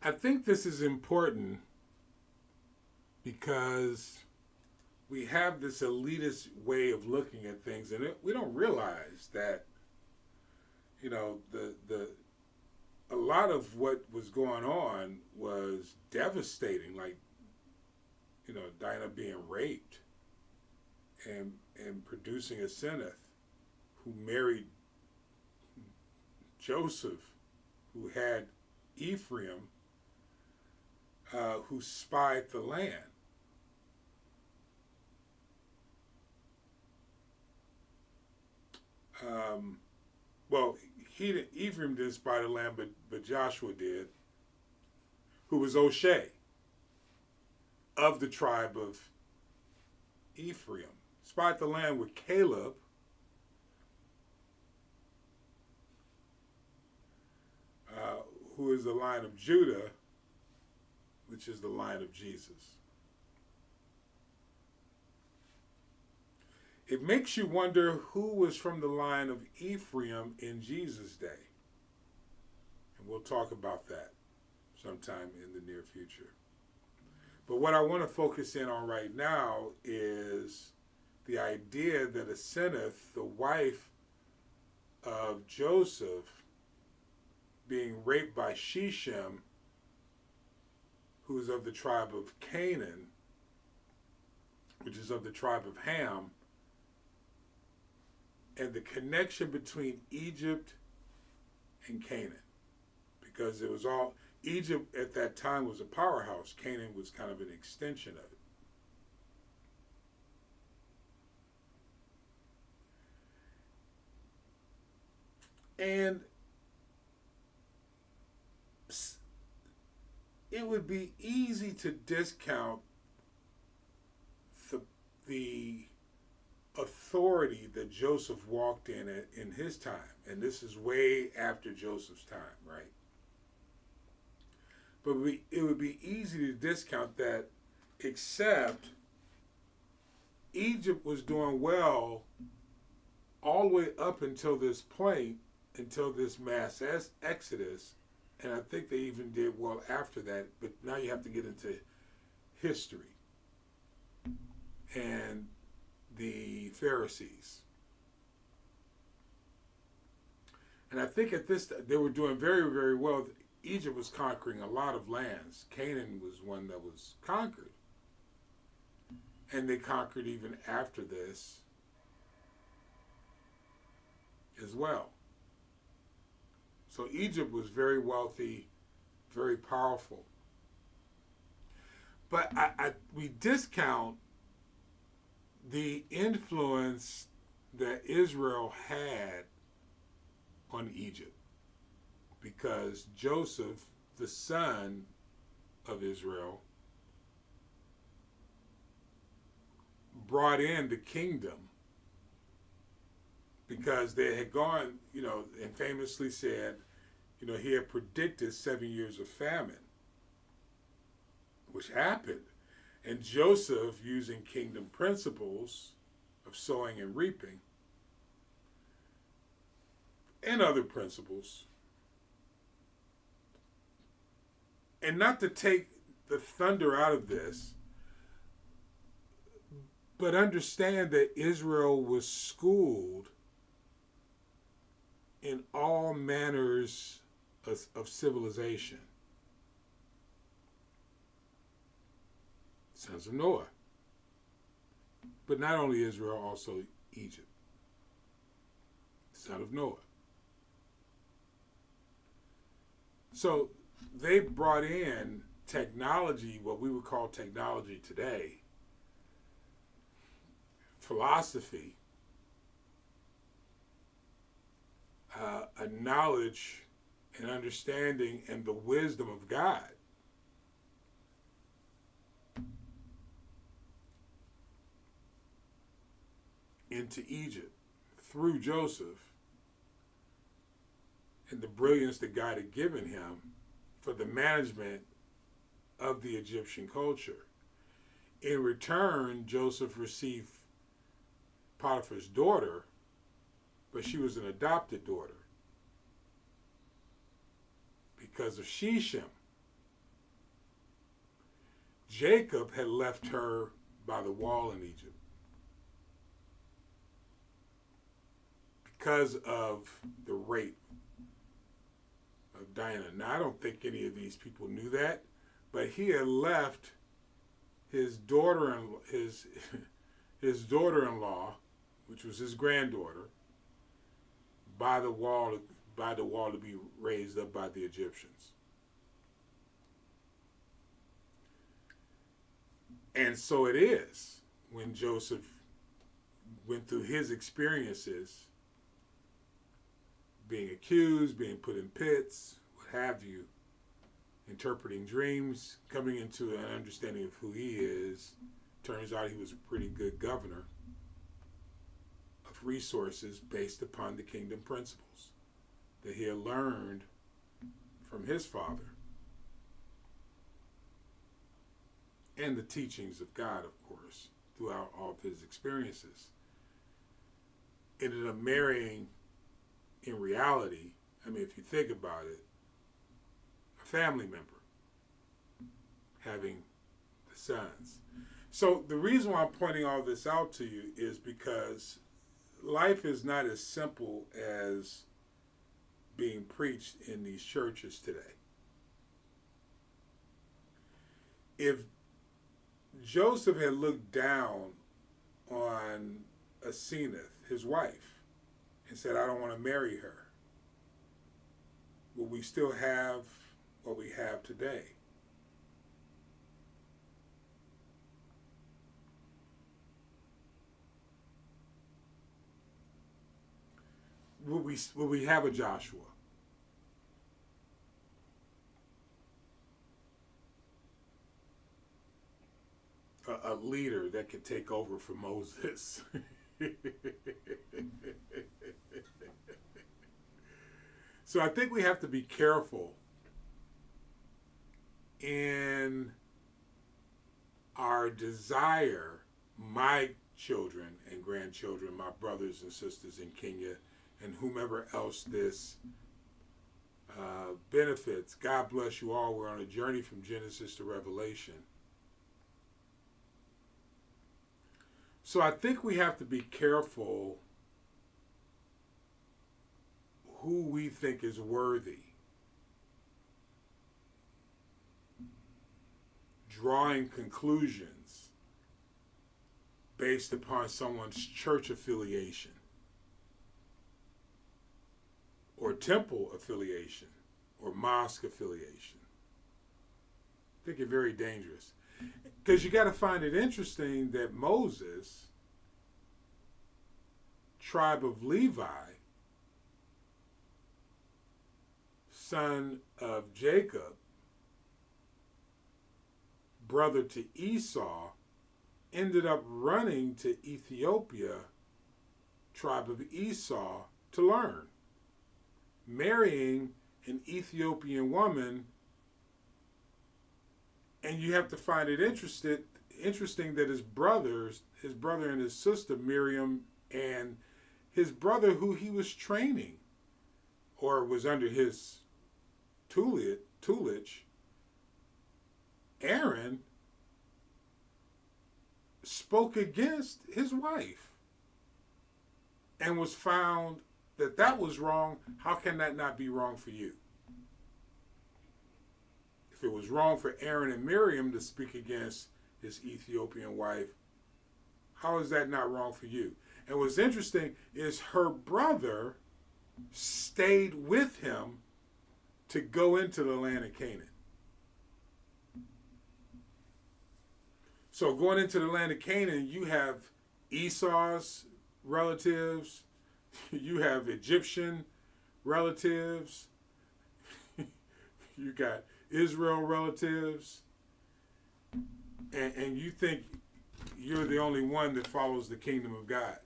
I think this is important because we have this elitist way of looking at things, and we don't realize that, the a lot of what was going on was devastating. Like, Dinah being raped and producing a Seneth who married Joseph, who had Ephraim, who spied the land. Well, Ephraim didn't spy the land, but Joshua did, who was O'Shea of the tribe of Ephraim. Spied the land with Caleb, who is the line of Judah, which is the line of Jesus. It makes you wonder who was from the line of Ephraim in Jesus' day. And we'll talk about that sometime in the near future. But what I want to focus in on right now is the idea that Aseneth, the wife of Joseph, being raped by Shechem, who is of the tribe of Canaan, which is of the tribe of Ham, and the connection between Egypt and Canaan. Because it was all, Egypt at that time was a powerhouse. Canaan was kind of an extension of it. And it would be easy to discount the authority that Joseph walked in his time. And this is way after Joseph's time, right? But it would be easy to discount that, except Egypt was doing well all the way up until this point, until this mass exodus. And I think they even did well after that. But now you have to get into history and the Pharisees. And I think at this, they were doing very, very well. Egypt was conquering a lot of lands. Canaan was one that was conquered. And they conquered even after this as well. So Egypt was very wealthy, very powerful. But we discount the influence that Israel had on Egypt, because Joseph, the son of Israel, brought in the kingdom, because they had gone, and famously said, he had predicted 7 years of famine, which happened. And Joseph, using kingdom principles of sowing and reaping, and other principles, and not to take the thunder out of this, but understand that Israel was schooled in all manners of civilization. Sons of Noah. But not only Israel, also Egypt. Son of Noah. So they brought in technology, what we would call technology today, philosophy, a knowledge and understanding and the wisdom of God into Egypt through Joseph, and the brilliance that God had given him for the management of the Egyptian culture. In return, Joseph received Potiphar's daughter, but she was an adopted daughter because of Shechem, Jacob had left her by the wall in Egypt because of the rape of Dinah. Now, I don't think any of these people knew that, but he had left his daughter-in-law, his daughter-in-law, which was his granddaughter, by the wall to be raised up by the Egyptians. And so it is when Joseph went through his experiences, being accused, being put in pits, what have you, interpreting dreams, coming into an understanding of who he is. Turns out he was a pretty good governor of resources based upon the kingdom principles that he had learned from his father and the teachings of God, of course, throughout all of his experiences. Ended up marrying, in reality, I mean, if you think about it, a family member, having the sons. So the reason why I'm pointing all this out to you is because life is not as simple as being preached in these churches today. If Joseph had looked down on Asenath, his wife, and said, I don't want to marry her, will we still have what we have today? Will we have a Joshua? A leader that could take over for Moses? So I think we have to be careful in our desire, my children and grandchildren, my brothers and sisters in Kenya, and whomever else this benefits. God bless you all. We're on a journey from Genesis to Revelation. So I think we have to be careful who we think is worthy. Drawing conclusions based upon someone's church affiliation or temple affiliation or mosque affiliation. I think it's very dangerous. Because you got to find it interesting that Moses, tribe of Levi, son of Jacob, brother to Esau, ended up running to Ethiopia, tribe of Esau, to learn, marrying an Ethiopian woman. And you have to find it interesting that his brother and his sister Miriam, and his brother who he was training or was under his tutelage, Aaron, spoke against his wife and was found that was wrong. How can that not be wrong for you? If it was wrong for Aaron and Miriam to speak against his Ethiopian wife, how is that not wrong for you? And what's interesting is her brother stayed with him to go into the land of Canaan. So going into the land of Canaan, you have Esau's relatives, you have Egyptian relatives, you got Israel relatives, and you think you're the only one that follows the kingdom of God.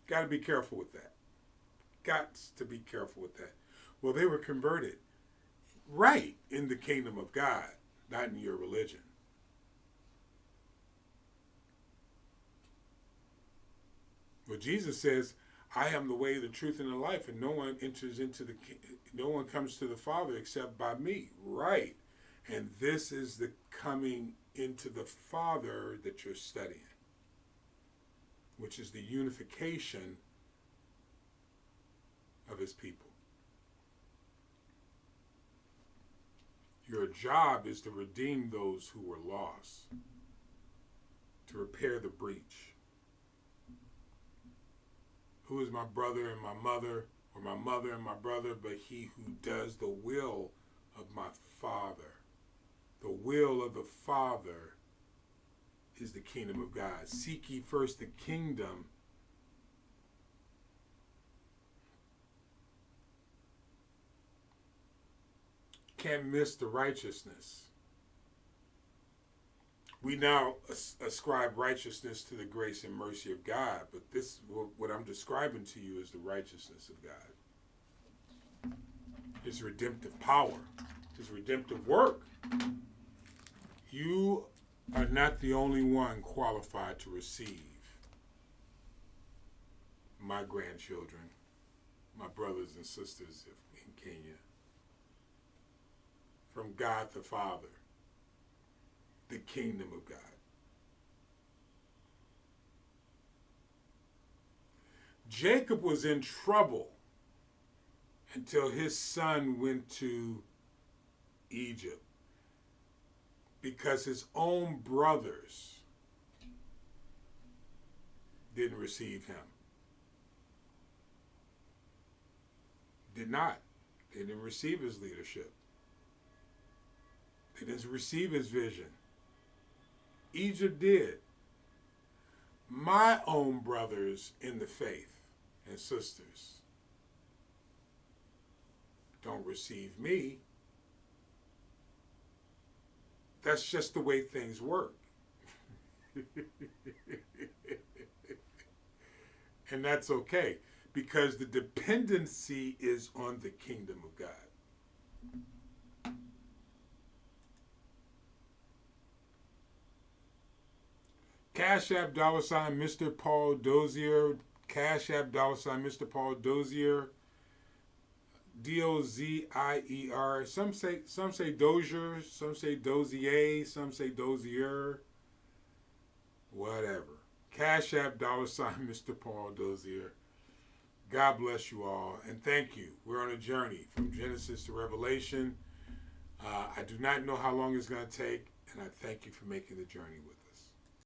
Got to be careful with that. Got to be careful with that. Well, they were converted right in the kingdom of God, not in your religion. Well, Jesus says, I am the way, the truth, and the life, and no one comes to the Father except by me. Right. And this is the coming into the Father that you're studying, which is the unification of his people. Your job is to redeem those who were lost, to repair the breach. Who is my brother and my mother, or my mother and my brother, but he who does the will of my Father? The will of the Father is the kingdom of God. Seek ye first the kingdom. Can't miss the righteousness. We now ascribe righteousness to the grace and mercy of God, but this, what I'm describing to you, is the righteousness of God. His redemptive power, his redemptive work. You are not the only one qualified to receive my grandchildren, my brothers and sisters in Kenya, from God the Father, the kingdom of God. Jacob was in trouble until his son went to Egypt, because his own brothers didn't receive him. Did not. They didn't receive his leadership. They didn't receive his vision. Egypt did. My own brothers in the faith and sisters don't receive me. That's just the way things work. And that's okay, because the dependency is on the kingdom of God. CashApp $Mr. Paul Dozier. CashApp $Mr. Paul Dozier. Dozier. Some say Dozier, some say Dozier, some say Dozier. Whatever. CashApp $Mr. Paul Dozier. God bless you all, and thank you. We're on a journey from Genesis to Revelation. I do not know how long it's going to take, and I thank you for making the journey with us.